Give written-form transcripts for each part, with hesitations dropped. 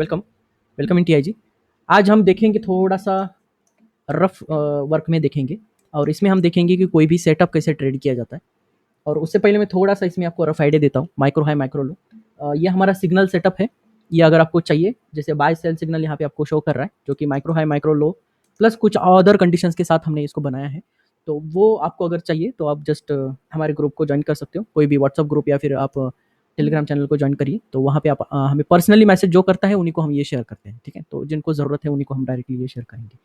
Welcome, welcome in TIG. आज हम देखेंगे थोड़ा-सा रफ़ वर्क में देखेंगे और इसमें हम देखेंगे कि कोई भी सेटअप कैसे ट्रेड किया जाता है। और उससे पहले मैं थोड़ा-सा इसमें आपको रफ़ आइडिया देता हूँ, माइक्रो हाई, माइक्रो लो। ये हमारा सिग्नल सेटअप है। ये अगर आपको चाहिए, जैसे बाय सेल सिग्नल यहाँ पे आपको शो कर रहा है, जो कि माइक्रो हाई, माइक्रो लो प्लस कुछ अदर कंडीशंस के साथ हमने इसको बनाया है। तो वो आपको अगर चाहिए तो आप जस्ट हमारे ग्रुप को जॉइन कर सकते हो। कोई भी व्हाट्सएप ग्रुप या फिर आप टेलीग्राम चैनल को जॉइन करिए, तो वहाँ पे आप हमें पर्सनली मैसेज जो करता है उन्हीं को हम ये शेयर करते हैं, ठीक है? तो जिनको ज़रूरत है उन्हीं को हम डायरेक्टली ये शेयर करेंगे।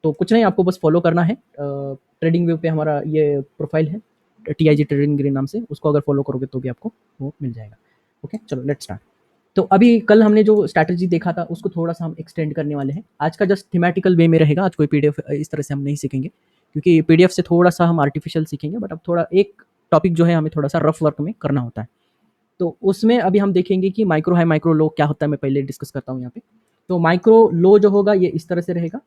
तो कुछ नहीं, आपको बस फॉलो करना है। ट्रेडिंग व्यू पे हमारा ये प्रोफाइल है, टीआईजी ट्रेडिंग ग्रीन नाम से। उसको अगर फॉलो करोगे तो भी आपको वो मिल जाएगा। ओके, चलो लेट्स स्टार्ट। तो अभी कल हमने जो स्ट्रैटेजी देखा था उसको थोड़ा-सा हम एक्सटेंड करने वाले हैं। आज का जस्ट थीमेटिकल वे में रहेगा, आज कोई पीडीएफ इस तरह से हम नहीं सीखेंगे, क्योंकि पीडीएफ से थोड़ा-सा हम आर्टिफिशियल सीखेंगे, बट अब थोड़ा एक टॉपिक जो है हमें थोड़ा-सा रफ वर्क में करना होता है। तो उसमें अभी हम देखेंगे कि माइक्रो हाई, माइक्रो लो क्या होता है, मैं पहले डिस्कस करता हूँ यहाँ पे। तो माइक्रो लो जो होगा ये इस तरह से रहेगा,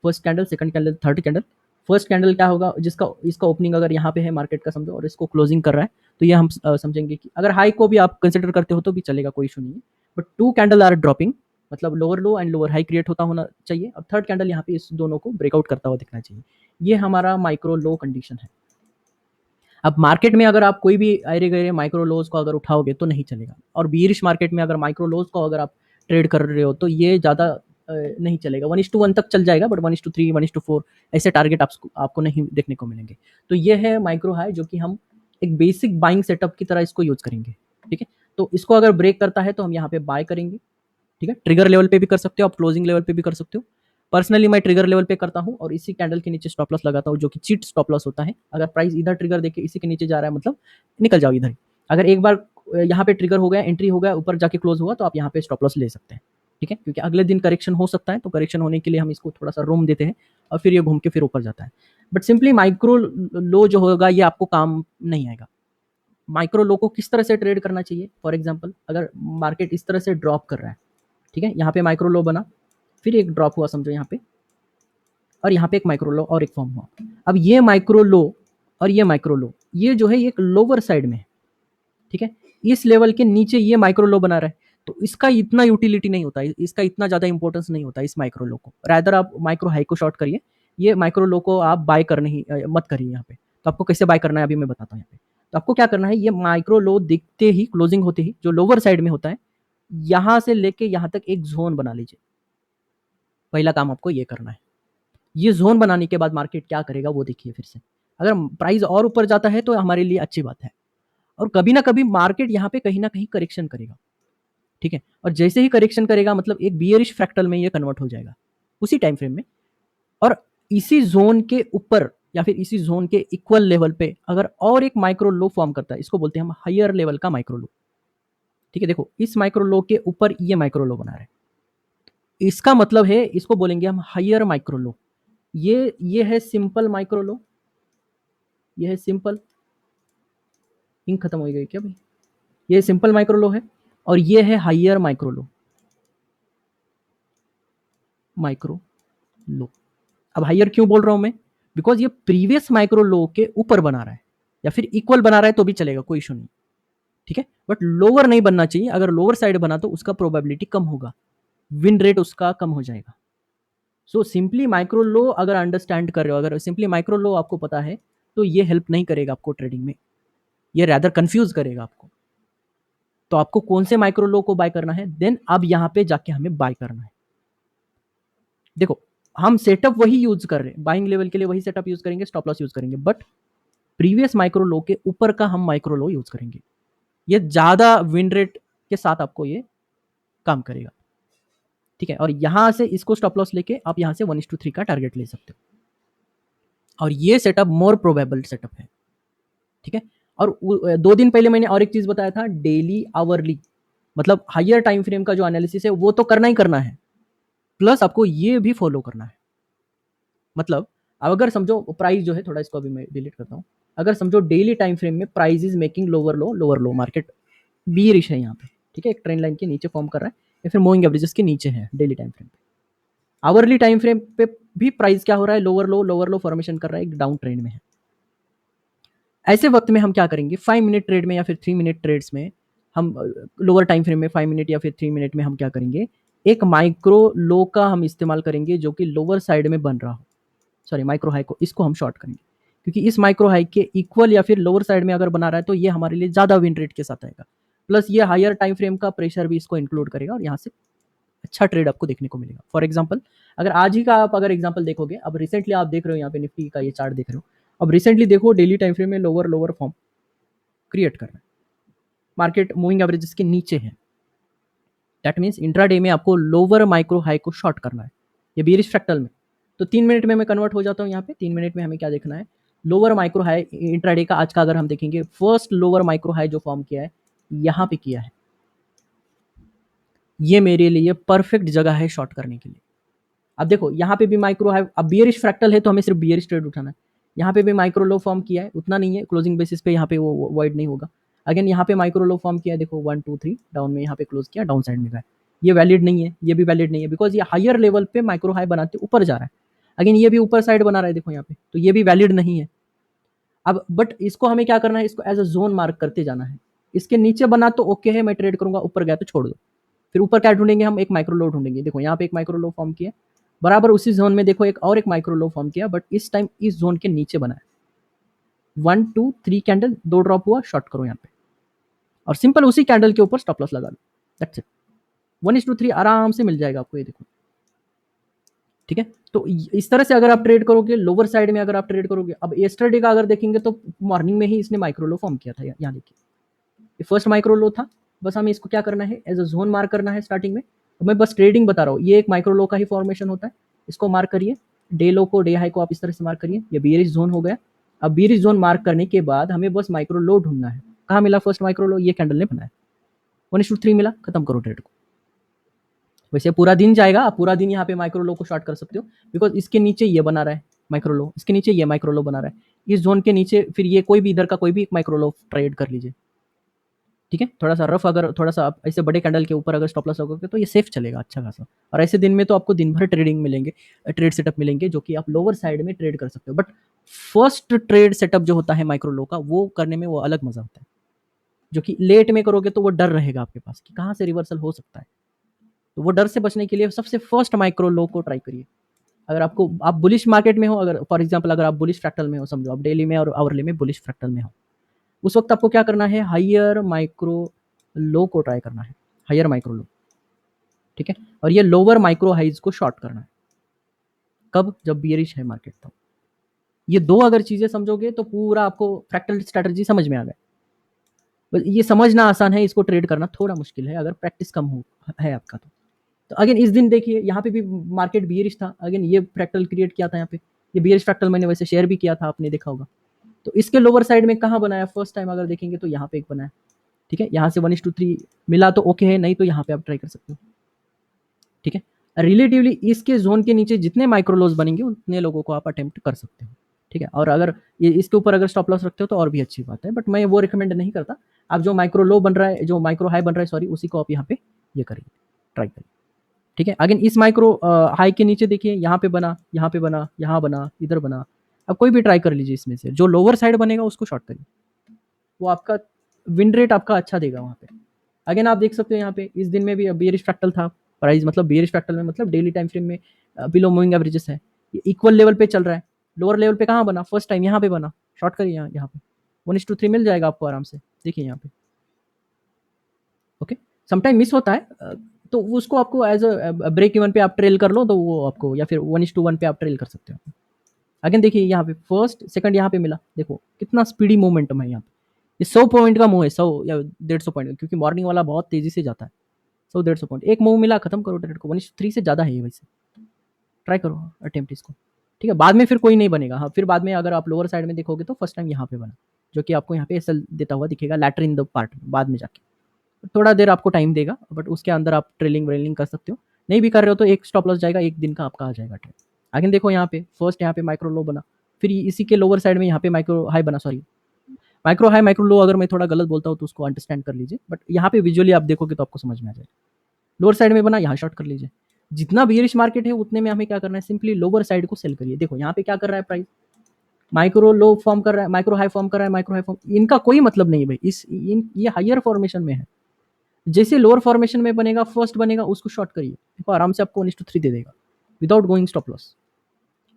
first candle, second candle, third candle. First candle क्या होगा, जिसका इसका ओपनिंग अगर यहाँ पे है मार्केट का समझो, और इसको क्लोजिंग कर रहा है, तो ये हम समझेंगे कि अगर हाई को भी आप कंसिडर करते हो तो भी चलेगा, कोई इशू नहीं है। But two candle are dropping, मतलब lower low and lower high create होता होना चाहिए, और थर्ड कैंडल यहाँ पे इस दोनों को ब्रेकआउट करता हुआ दिखना चाहिए। ये हमारा माइक्रो लो कंडीशन है। अब मार्केट में अगर आप कोई भी अरे-गरे माइक्रो लोज़ को अगर उठाओगे तो नहीं चलेगा, और बियरिश मार्केट में अगर माइक्रो लोज़ को अगर आप ट्रेड कर रहे हो तो ये ज़्यादा नहीं चलेगा। 1:1 तक चल जाएगा, बट 1:3, 1:4 ऐसे टारगेट आपको नहीं देखने को मिलेंगे। तो ये है माइक्रो हाई, जो कि हम एक बेसिक बाइंग सेटअप की तरह इसको यूज़ करेंगे, ठीक है? तो इसको अगर ब्रेक करता है तो हम यहाँ पे बाय करेंगे, ठीक है? ट्रिगर लेवल पे भी कर सकते हो आप, क्लोजिंग लेवल पे भी कर सकते हो। पर्सनली मैं ट्रिगर लेवल पे करता हूँ और इसी कैंडल के नीचे स्टॉप लॉस लगाता हूँ, जो कि चीट स्टॉप लॉस होता है। अगर प्राइस इधर ट्रिगर देके इसी के नीचे जा रहा है, मतलब निकल जाओ इधर ही। अगर एक बार यहाँ पे ट्रिगर हो गया, एंट्री हो गया, ऊपर जाके क्लोज हुआ, तो आप यहाँ पे स्टॉप लॉस ले सकते हैं, ठीक है? क्योंकि अगले दिन करेक्शन हो सकता है, तो करेक्शन होने के लिए हम इसको थोड़ा सा रूम देते हैं और फिर ये घूम के फिर ऊपर जाता है। बट सिंपली माइक्रो लो जो होगा ये आपको काम नहीं आएगा। माइक्रो लो को किस तरह से ट्रेड करना चाहिए, फॉर एग्जाम्पल अगर मार्केट इस तरह से ड्रॉप कर रहा है, ठीक है? यहाँ पे माइक्रो लो बना, फिर एक ड्रॉप हुआ समझो यहाँ पे, और यहाँ पे एक माइक्रो लो और एक फॉर्म हुआ। अब ये माइक्रो लो और ये माइक्रो लो, ये जो है ये एक लोअर साइड में है, ठीक है? इस लेवल के नीचे ये माइक्रो लो बना रहा है, तो इसका इतना यूटिलिटी नहीं होता है, इसका इतना ज़्यादा इंपॉर्टेंस नहीं होता है इस माइक्रो लो को। रादर आप माइक्रो हाई को शॉर्ट करिए, ये माइक्रो लो को आप बाय करने ही मत करिए यहाँ पे। तो आपको कैसे बाय करना है अभी मैं बताता हूँ यहाँ पे। तो आपको क्या करना है, ये माइक्रो लो दिखते ही, क्लोजिंग होते ही, जो लोअर साइड में होता है, यहाँ से लेके यहाँ तक एक ज़ोन बना लीजिए। पहला काम आपको ये करना है। ये ज़ोन बनाने के बाद मार्केट क्या करेगा वो देखिए फिर से। अगर प्राइस और ऊपर जाता है तो हमारे लिए अच्छी बात है, और कभी ना कभी मार्केट यहाँ पे कहीं ना कहीं करेक्शन करेगा, ठीक है? और जैसे ही करेक्शन करेगा मतलब एक बियरिश फ्रैक्टल में ये कन्वर्ट हो जाएगा उसी टाइम फ्रेम में, और इसी जोन के ऊपर या फिर इसी जोन के इक्वल लेवल पे अगर और एक माइक्रो लो फॉर्म करता है, इसको बोलते हैं हम हायर लेवल का माइक्रो लो, ठीक है? देखो इस माइक्रो लो के ऊपर ये माइक्रो लो बना रहा है, इसका मतलब है इसको बोलेंगे हम हायर माइक्रो लो। ये है सिंपल माइक्रो लो, ये है सिंपल, इंक खत्म हो गई क्या भाई? ये सिंपल माइक्रो लो है, और ये है हायर माइक्रो लो, माइक्रो लो। अब हायर क्यों बोल रहा हूं मैं, बिकॉज ये प्रीवियस माइक्रो लो के ऊपर बना रहा है, या फिर इक्वल बना रहा है तो भी चलेगा, कोई इशू नहीं, ठीक है? बट लोअर नहीं बनना चाहिए। अगर लोअर साइड बना तो उसका प्रोबेबिलिटी कम होगा, विन रेट उसका कम हो जाएगा। सो सिंपली माइक्रो लो अगर अंडरस्टैंड कर रहे हो, अगर सिंपली माइक्रो लो आपको पता है, तो ये हेल्प नहीं करेगा आपको ट्रेडिंग में, ये रैदर कंफ्यूज करेगा आपको। तो आपको कौन से माइक्रो लो को बाय करना है, देन अब यहाँ पे जाके हमें बाय करना है। देखो हम सेटअप वही यूज कर रहे हैं, बाइंग लेवल के लिए वही सेटअप यूज करेंगे, स्टॉप लॉस यूज करेंगे, बट प्रीवियस माइक्रो लो के ऊपर का हम माइक्रो लो यूज करेंगे। ये ज्यादा विन रेट के साथ आपको ये काम करेगा, ठीक है? और यहां से इसको स्टॉप लॉस लेके आप यहां से 1:3 का टारगेट ले सकते हो, और ये सेटअप मोर प्रोबेबल सेटअप है, ठीक है? और 2 दिन पहले मैंने और एक चीज बताया था, डेली आवरली, मतलब हायर टाइम फ्रेम का जो एनालिसिस है वो तो करना ही करना है, प्लस आपको ये भी फॉलो करना है। मतलब अब अगर समझो प्राइस जो है, थोड़ा इसको अभी मैं डिलीट करता हूँ, अगर समझो डेली टाइम फ्रेम में price is making lower low, market bearish है यहाँ पे, ठीक है? एक ट्रेंड लाइन के नीचे फॉर्म कर रहा है, या फिर मूविंग एवरेजेस के नीचे है डेली टाइम फ्रेम पे। आवरली टाइम फ्रेम पे भी प्राइस क्या हो रहा है, लोअर लो फॉर्मेशन कर रहा है, एक डाउन ट्रेंड में है। ऐसे वक्त में हम क्या करेंगे, 5 मिनट ट्रेड में या फिर 3 मिनट ट्रेड्स में हम लोअर टाइम फ्रेम में 5 मिनट या फिर 3 मिनट में हम क्या करेंगे, एक माइक्रो लो का हम इस्तेमाल करेंगे जो कि लोअर साइड में बन रहा हो, सॉरी माइक्रो हाई को, इसको हम शॉर्ट करेंगे क्योंकि इस माइक्रो हाई के इक्वल या फिर लोअर साइड में अगर बना रहा है तो ये हमारे लिए ज़्यादा विन रेट के साथ आएगा, प्लस ये हायर टाइम फ्रेम का प्रेशर भी इसको इंक्लूड करेगा और यहाँ से अच्छा ट्रेड आपको देखने को मिलेगा। फॉर एग्जाम्पल अगर आज ही का आप अगर एग्जाम्पल देखोगे, अब रिसेंटली आप देख रहे हो यहाँ पे निफ्टी का ये चार्ट देख रहे हो, अब रिसेंटली देखो डेली टाइम फ्रेम में लोअर लोअर फॉर्म क्रिएट कर रहा है, मार्केट मूविंग एवरेजेस के नीचे है, दैट मीन्स इंट्राडे में आपको लोअर माइक्रो हाई को शॉर्ट करना है, ये बेरिश फ्रैक्टल में। तो 3 मिनट में मैं कन्वर्ट हो जाता हूँ यहाँ पे, 3 मिनट में हमें क्या देखना है, लोअर माइक्रो हाई इंट्राडे का आज का अगर हम देखेंगे, फर्स्ट लोअर माइक्रो हाई जो फॉर्म किया है यहाँ पे किया है, ये मेरे लिए परफेक्ट जगह है शॉर्ट करने के लिए। अब देखो यहाँ पे भी माइक्रो हाई, अब बियरिश फ्रैक्टल है तो हमें सिर्फ बियरिश ट्रेड उठाना है, यहाँ पे भी माइक्रो लो फॉर्म किया है, उतना नहीं है, क्लोजिंग बेसिस पे यहाँ पे वो वाइड नहीं होगा। अगेन यहाँ पे माइक्रो लो फॉर्म किया है, देखो 1 2 3 डाउन में यहाँ पे क्लोज किया, डाउन साइड में गया, ये वैलिड नहीं है, ये भी वैलिड नहीं है, बिकॉज ये हायर लेवल पे माइक्रो हाई बनाते ऊपर जा रहा है। अगेन ये भी ऊपर साइड बना रहा है, देखो यहाँ पे, तो ये भी वैलिड नहीं है। अब बट इसको हमें क्या करना है, इसको एज अ जोन मार्क करते जाना है, इसके नीचे बना तो ओके है, मैं ट्रेड करूंगा, ऊपर गया तो छोड़ दो। फिर ऊपर क्या ढूंढेंगे हम, एक माइक्रो लो ढूंढेंगे, देखो यहाँ पे एक माइक्रो लो फॉर्म किया, बराबर उसी जोन में देखो एक और एक माइक्रो लो फॉर्म किया, बट इस टाइम इस जोन के नीचे बना है, 1 2 3 कैंडल, 2 ड्रॉप हुआ, शॉर्ट करो यहाँ पे, और सिंपल उसी कैंडल के ऊपर स्टॉप लॉस लगा लो, दैट्स इट। 1:3 आराम से मिल जाएगा आपको, ये देखो, ठीक है। तो इस तरह से अगर आप ट्रेड करोगे, लोअर साइड में अगर आप ट्रेड करोगे, अब येस्टरडे का अगर देखेंगे तो मॉर्निंग में ही इसने माइक्रो लो फॉर्म किया था, यहाँ देखिए, ये फर्स्ट माइक्रो लो था, बस हमें इसको क्या करना है, एज अ जोन मार्क करना है स्टार्टिंग में। तो मैं बस ट्रेडिंग बता रहा हूँ, ये एक माइक्रो लो का ही फॉर्मेशन होता है, इसको मार्क करिए, डे लो को, डे हाई को आप इस तरह से मार्क करिए, ये बियरिश जोन हो गया। अब बियरिश जोन मार्क करने के बाद हमें बस माइक्रो लो ढूंढना है, कहाँ मिला फर्स्ट माइक्रो लो, ये कैंडल ने बनाया, 1:3 मिला, खत्म करो ट्रेड को। वैसे पूरा दिन जाएगा, आप पूरा दिन यहाँ पे माइक्रो लो को शॉर्ट कर सकते हो, बिकॉज इसके नीचे ये बना रहा है माइक्रो लो, इसके नीचे ये माइक्रो लो बना रहा है, इस जोन के नीचे फिर ये कोई भी इधर का कोई भी एक माइक्रो लो ट्रेड कर लीजिए, ठीक है। थोड़ा सा रफ, अगर थोड़ा सा आप ऐसे बड़े कैंडल के ऊपर अगर स्टॉप लॉस लगोगे तो ये सेफ चलेगा अच्छा खासा, और ऐसे दिन में तो आपको दिन भर ट्रेडिंग मिलेंगे, ट्रेड सेटअप मिलेंगे जो कि आप लोअर साइड में ट्रेड कर सकते हो। बट फर्स्ट ट्रेड सेटअप जो होता है माइक्रो लो का, वो करने में वो अलग मजा होता है, जो कि लेट में करोगे तो वो डर रहेगा आपके पास कि कहाँ से रिवर्सल हो सकता है, तो वो डर से बचने के लिए सबसे फर्स्ट माइक्रो लो को ट्राई करिए। अगर आपको, आप बुलिश मार्केट में हो, अगर फॉर एग्जाम्पल अगर आप बुलिश फ्रैक्टल में हो, समझो आप डेली में और आवरली में बुलिश फ्रैक्टल में हो, उस वक्त आपको क्या करना है, हायर माइक्रो लो को ट्राई करना है, हायर माइक्रो लो, ठीक है। और ये लोअर माइक्रो हाइज को शॉर्ट करना है, कब, जब बियरिश है मार्केट, तो ये दो अगर चीजें समझोगे तो पूरा आपको फ्रैक्टल स्ट्रेटजी समझ में आ गया। बस ये समझना आसान है, इसको ट्रेड करना थोड़ा मुश्किल है अगर प्रैक्टिस कम हो है आपका तो अगेन इस दिन देखिए यहाँ पे भी मार्केट बियरिश था, अगेन ये फ्रैक्टल क्रिएट किया था यहाँ पे, ये बियरिश फ्रैक्टल मैंने वैसे शेयर भी किया था, आपने देखा होगा। तो इसके लोअर साइड में कहाँ बनाया, फर्स्ट टाइम अगर देखेंगे तो यहाँ पे एक बनाया, ठीक है, यहाँ से 1:3 मिला तो ओके है, नहीं तो यहाँ पे आप ट्राई कर सकते हो, ठीक है। रिलेटिवली इसके जोन के नीचे जितने माइक्रो लोज बनेंगे उतने लोगों को आप अटेम्प्ट कर सकते हो, ठीक है। और अगर ये इसके ऊपर अगर स्टॉप लॉस रखते हो तो और भी अच्छी बात है, बट मैं वो रिकमेंड नहीं करता। आप जो माइक्रो लो बन रहा है, जो माइक्रो हाई बन रहा है, सॉरी, उसी को आप यहाँ पे ये करिए, ट्राई करिए, ठीक है। अगेन इस माइक्रो हाई के नीचे देखिए, यहाँ पे बना, यहाँ पे बना, यहाँ बना, इधर बना, अब कोई भी ट्राई कर लीजिए, इसमें से जो लोअर साइड बनेगा उसको शॉर्ट करिए, वो आपका विन रेट आपका अच्छा देगा वहाँ पे। अगेन आप देख सकते हो यहाँ पे इस दिन में भी बियरिश फ्रैक्टल था, प्राइस मतलब बियरिश फ्रैक्टल में मतलब डेली टाइम फ्रेम में बिलो मूविंग एवरेजेस है, ये इक्वल लेवल पे चल रहा है, लोअर लेवल पे कहाँ बना, फर्स्ट टाइम यहाँ पे बना, शॉर्ट करिए, यहाँ पे 1:3 मिल जाएगा आपको आराम से, देखिए यहाँ पे, ओके। समटाइम मिस होता है, तो उसको आपको एज अ ब्रेक इवन पे आप ट्रेल कर लो, तो वो आपको, या फिर 1:1 पे आप ट्रेल कर सकते हो। अगेन देखिए यहाँ पे फर्स्ट सेकंड यहाँ पे मिला, देखो कितना स्पीडी मोमेंटम है यहाँ पे, ये 100 पॉइंट का मूव है, 100 या 150 पॉइंट, क्योंकि मॉर्निंग वाला बहुत तेजी से जाता है, 100 150 पॉइंट, एक मूव मिला, खत्म करो ट्रेड को, 1:3 से ज़्यादा है ये, वैसे ट्राई करो अटेम्प्ट इसको, ठीक है। बाद में फिर कोई नहीं बनेगा, हाँ, फिर बाद में अगर आप लोअर साइड में देखोगे तो फर्स्ट टाइम यहाँ पे बना, जो कि आपको यहाँ पे एसएल देता हुआ दिखेगा लैटर इन द पार्ट में, बाद में जाके थोड़ा देर आपको टाइम देगा, बट उसके अंदर आप ट्रेलिंग व्रेलिंग कर सकते हो, नहीं भी कर रहे हो तो एक स्टॉप लॉस जाएगा, एक दिन का आपका आ जाएगा ट्रेड। आगे देखो यहाँ पे फर्स्ट यहाँ पे माइक्रो लो बना, फिर इसी के लोअर साइड में यहाँ पे माइक्रो हाई बना, सॉरी माइक्रो हाई माइक्रो लो, अगर मैं थोड़ा गलत बोलता हूँ तो उसको अंडरस्टैंड कर लीजिए, बट यहाँ पे विजुअली आप देखोगे तो आपको समझ में आ जाएगा, लोअर साइड में बना, यहाँ शॉर्ट कर लीजिए, जितना बियरिश मार्केट है उतने में हमें क्या करना है, सिंपली लोअर साइड को सेल करिए। देखो यहाँ पे क्या कर रहा है प्राइस, माइक्रो लो फॉर्म कर रहा है, माइक्रो हाई फॉर्म कर रहा है, माइक्रो हाई फॉर्म, इनका कोई मतलब नहीं है भाई, ये हायर फॉर्मेशन में है, जैसे लोअर फॉर्मेशन में बनेगा, फर्स्ट बनेगा, उसको शॉर्ट करिए, देखो आराम से आपको 1:3 दे देगा विदाउट गोइंग स्टॉप लॉस।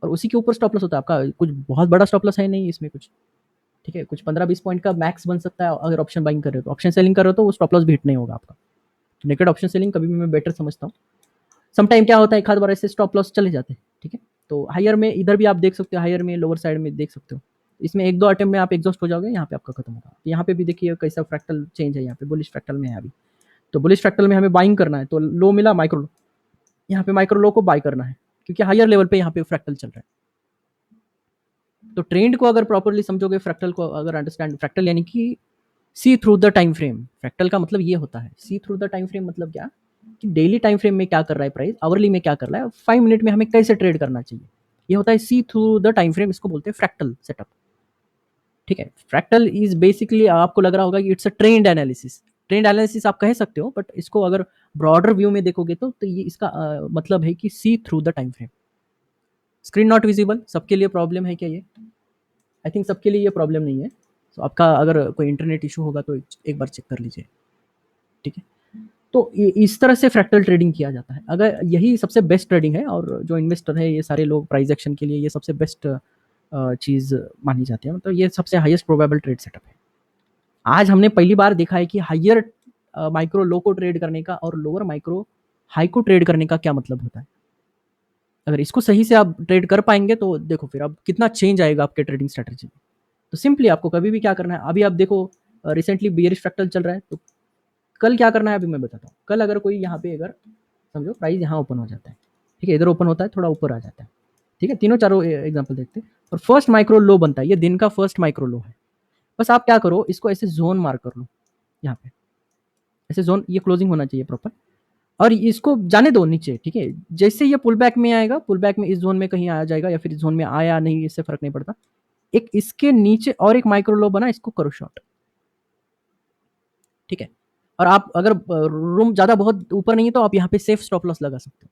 और उसी के ऊपर स्टॉप लॉस होता है आपका, कुछ बहुत बड़ा स्टॉप लॉस है नहीं इसमें कुछ, ठीक है, कुछ 15-20 पॉइंट का मैक्स बन सकता है अगर ऑप्शन बाइंग कर रहे हो तो। ऑप्शन सेलिंग कर रहे हो तो वो स्टॉप लॉस भी हिट नहीं होगा आपका। तो नेकेड ऑप्शन सेलिंग कभी भी मैं बेटर समझता हूँ। सम टाइम क्या होता है, एक आध बार ऐसे स्टॉप लॉस चले जाते हैं, ठीक है। तो हायर में इधर भी आप देख सकते हो, हायर में लोअर साइड में देख सकते हो, इसमें 1-2 अटेम्प्ट में आप एग्जॉस्ट हो जाओगे, यहाँ पे आपका खत्म होगा। तो यहाँ पे भी देखिए कैसा फ्रैक्टल चेंज है, यहाँ पे बुलिश फ्रैक्टल में है अभी। तो बुलिश फ्रैक्टल में हमें बाइंग करना है, तो लो मिला माइक्रो लो, यहाँ पे माइक्रो लो को बाय करना है क्योंकि हायर लेवल पे यहाँ पे फ्रैक्टल चल रहा है। तो ट्रेंड को अगर प्रॉपरली समझोगे, फ्रैक्टल को अगर अंडरस्टैंड, फ्रैक्टल यानी कि see through the time frame. Fractal का मतलब ये होता है, see through the time frame मतलब क्या, कि डेली टाइम फ्रेम में क्या कर रहा है प्राइस, आवरली में क्या कर रहा है, 5 मिनट में हमें कैसे ट्रेड करना चाहिए, ये होता है see through the time frame, इसको बोलते हैं फ्रैक्टल सेटअप, ठीक है। फ्रैक्टल इज बेसिकली, आपको लग रहा होगा कि it's a trend analysis, trend analysis आप कह सकते हो, बट इसको अगर ब्रॉडर व्यू में देखोगे तो ये इसका मतलब है कि see through the time frame. Screen not visible, सबके लिए प्रॉब्लम है क्या ये? आई थिंक सबके लिए ये प्रॉब्लम नहीं है। तो आपका अगर कोई इंटरनेट इशू होगा तो एक बार चेक कर लीजिए, ठीक है। तो इस तरह से फ्रैक्टल ट्रेडिंग किया जाता है। अगर यही सबसे बेस्ट ट्रेडिंग है, और जो इन्वेस्टर है ये सारे लोग प्राइस एक्शन के लिए ये सबसे बेस्ट चीज़ मानी जाती है, मतलब ये सबसे हाईएस्ट प्रोबेबल ट्रेड सेटअप है। आज हमने पहली बार देखा है कि हायर माइक्रो लो को ट्रेड करने का और लोअर माइक्रो हाई को ट्रेड करने का क्या मतलब होता है। अगर इसको सही से आप ट्रेड कर पाएंगे तो देखो फिर अब कितना चेंज आएगा आपके ट्रेडिंग स्ट्रेटजी में। तो सिंपली आपको कभी भी क्या करना है, अभी आप देखो रिसेंटली बियरिश फ्रैक्टल चल रहा है, तो कल क्या करना है अभी मैं बताता हूँ। कल अगर कोई यहाँ पे अगर समझो प्राइस यहाँ ओपन हो जाता है, ठीक है, इधर ओपन होता है, थोड़ा ऊपर आ जाता है, ठीक है, तीनों चारों एग्जांपल देखते हैं, और फर्स्ट माइक्रो लो बनता है, ये दिन का फर्स्ट माइक्रो लो है। बस आप क्या करो, इसको ऐसे जोन मार्क कर लो, यहाँ पे ऐसे जोन, ये क्लोजिंग होना चाहिए प्रॉपर, और इसको जाने दो नीचे, ठीक है। जैसे ये पुल बैक में आएगा, पुल बैक में इस जोन में कहीं आ जाएगा, या फिर इस जोन में आया नहीं, इससे फर्क नहीं पड़ता। एक इसके नीचे और एक माइक्रो लो बना, इसको करो शॉर्ट, ठीक है। और आप अगर रूम ज़्यादा बहुत ऊपर नहीं है तो आप यहाँ पे सेफ स्टॉप लॉस लगा सकते हो।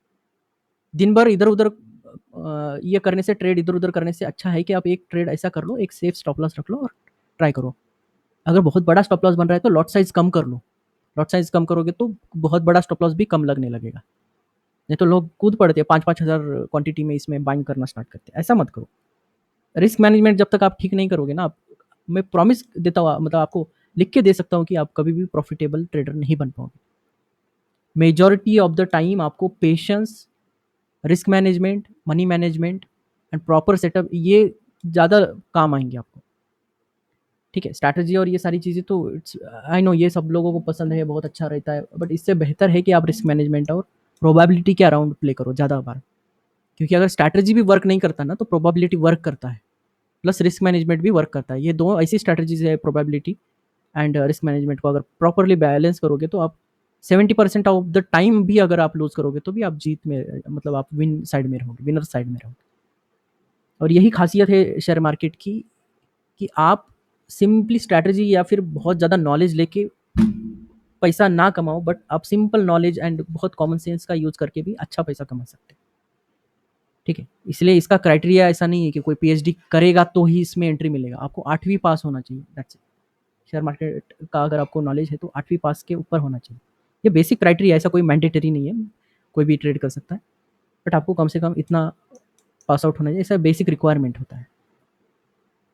दिन भर इधर उधर ये करने से, ट्रेड इधर उधर करने से अच्छा है कि आप एक ट्रेड ऐसा कर लो, एक सेफ स्टॉप लॉस रख लो और ट्राई करो। अगर बहुत बड़ा स्टॉप लॉस बन रहा है तो लॉट साइज कम कर लो, लॉट साइज कम करोगे तो बहुत बड़ा स्टॉप लॉस भी कम लगने लगेगा। नहीं तो लोग कूद पड़ते हैं, 5-5 हज़ार क्वांटिटी में इसमें बाइंग करना स्टार्ट करते हैं, ऐसा मत करो। रिस्क मैनेजमेंट जब तक आप ठीक नहीं करोगे ना, आप, मैं प्रॉमिस देता हूँ, मतलब आपको लिख के दे सकता हूँ कि आप कभी भी प्रॉफिटेबल ट्रेडर नहीं बन पाओगे। मेजॉरिटी ऑफ द टाइम आपको patience, risk management, money management and proper setup, ये ज़्यादा काम आएंगे आपको, ठीक है। स्ट्रैटेजी और ये सारी चीज़ें तो इट्स, आई नो ये सब लोगों को पसंद है, बहुत अच्छा रहता है, बट इससे बेहतर है कि आप रिस्क मैनेजमेंट और प्रोबेबिलिटी के अराउंड प्ले करो ज़्यादा बार, क्योंकि अगर स्ट्रैटेजी भी वर्क नहीं करता ना तो प्रोबेबिलिटी वर्क करता है, प्लस रिस्क मैनेजमेंट भी वर्क करता है। ये दो ऐसी स्ट्रैटेजीज है, प्रोबेबिलिटी एंड रिस्क मैनेजमेंट को अगर प्रॉपरली बैलेंस करोगे तो आप 70% ऑफ द टाइम भी अगर आप लूज करोगे तो भी आप जीत में, मतलब आप विन साइड में रहोगे, विनर साइड में रहोगे। और यही खासियत है शेयर मार्केट की, कि आप सिंपली स्ट्रैटेजी या फिर बहुत ज़्यादा नॉलेज लेके पैसा ना कमाओ, बट आप सिंपल नॉलेज एंड बहुत कॉमन सेंस का यूज करके भी अच्छा पैसा कमा सकते हैं, ठीक है। इसलिए इसका क्राइटेरिया ऐसा नहीं है कि कोई पीएचडी करेगा तो ही इसमें एंट्री मिलेगा, आपको 8वीं पास होना चाहिए, दैट्स इट। शेयर मार्केट का अगर आपको नॉलेज है तो 8वीं पास के ऊपर होना चाहिए, ये बेसिक क्राइटेरिया, ऐसा कोई मैंडेटरी नहीं है, कोई भी ट्रेड कर सकता है, बट आपको कम से कम इतना पास आउट होना चाहिए, ऐसा बेसिक रिक्वायरमेंट होता है।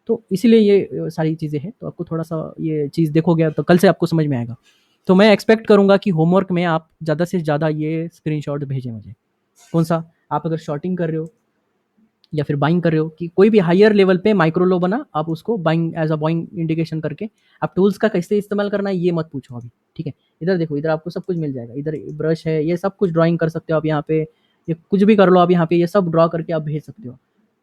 तो इसीलिए ये सारी चीज़ें हैं, तो आपको थोड़ा सा ये चीज़ देखोगे तो कल से आपको समझ में आएगा। तो मैं एक्सपेक्ट करूँगा कि होमवर्क में आप ज़्यादा से ज़्यादा ये स्क्रीनशॉट भेजें मुझे। कौन सा, आप अगर शॉर्टिंग कर रहे हो या फिर बाइंग कर रहे हो, कि कोई भी हायर लेवल पे माइक्रो लो बना, आप उसको buying as a buying indication करके, आप टूल्स का कैसे इस्तेमाल करना है ये मत पूछो अभी, ठीक है। इधर देखो, इधर आपको सब कुछ मिल जाएगा, इधर ब्रश है, ये सब कुछ ड्राइंग कर सकते हो आप यहाँ पे, ये कुछ भी कर लो आप यहाँ पे, ये सब ड्रॉ करके आप भेज सकते हो।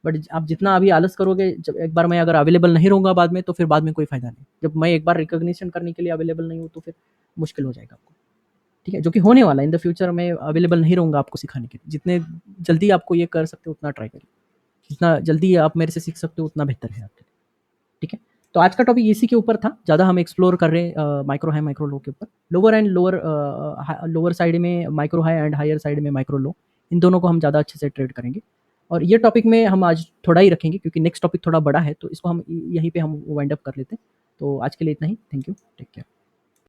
बट आप जितना अभी आलस करोगे, जब एक बार मैं अगर अवेलेबल नहीं रहूँगा बाद में, तो फिर बाद में कोई फ़ायदा नहीं। जब मैं एक बार रिकॉग्निशन करने के लिए अवेलेबल नहीं हूँ तो फिर मुश्किल हो जाएगा आपको, ठीक है, जो कि होने वाला है। इन द फ्यूचर मैं अवेलेबल नहीं रहूँगा आपको सिखाने के लिए, जितने जल्दी आपको ये कर सकते हो उतना ट्राई करिए, जितना जल्दी आप मेरे से सीख सकते हो उतना बेहतर है आपके लिए, ठीक है। तो आज का टॉपिक इसी के ऊपर था, ज़्यादा हम एक्सप्लोर कर रहे हैं माइक्रो हाई माइक्रो लो के ऊपर, lower end lower, lower side में micro high end higher side में माइक्रो लो, इन दोनों को हम ज़्यादा अच्छे से ट्रेड करेंगे। और ये टॉपिक में हम आज थोड़ा ही रखेंगे क्योंकि नेक्स्ट टॉपिक थोड़ा बड़ा है, तो इसको हम यहीं पे हम वाइंड अप कर लेते हैं। तो आज के लिए इतना ही, थैंक यू, टेक केयर।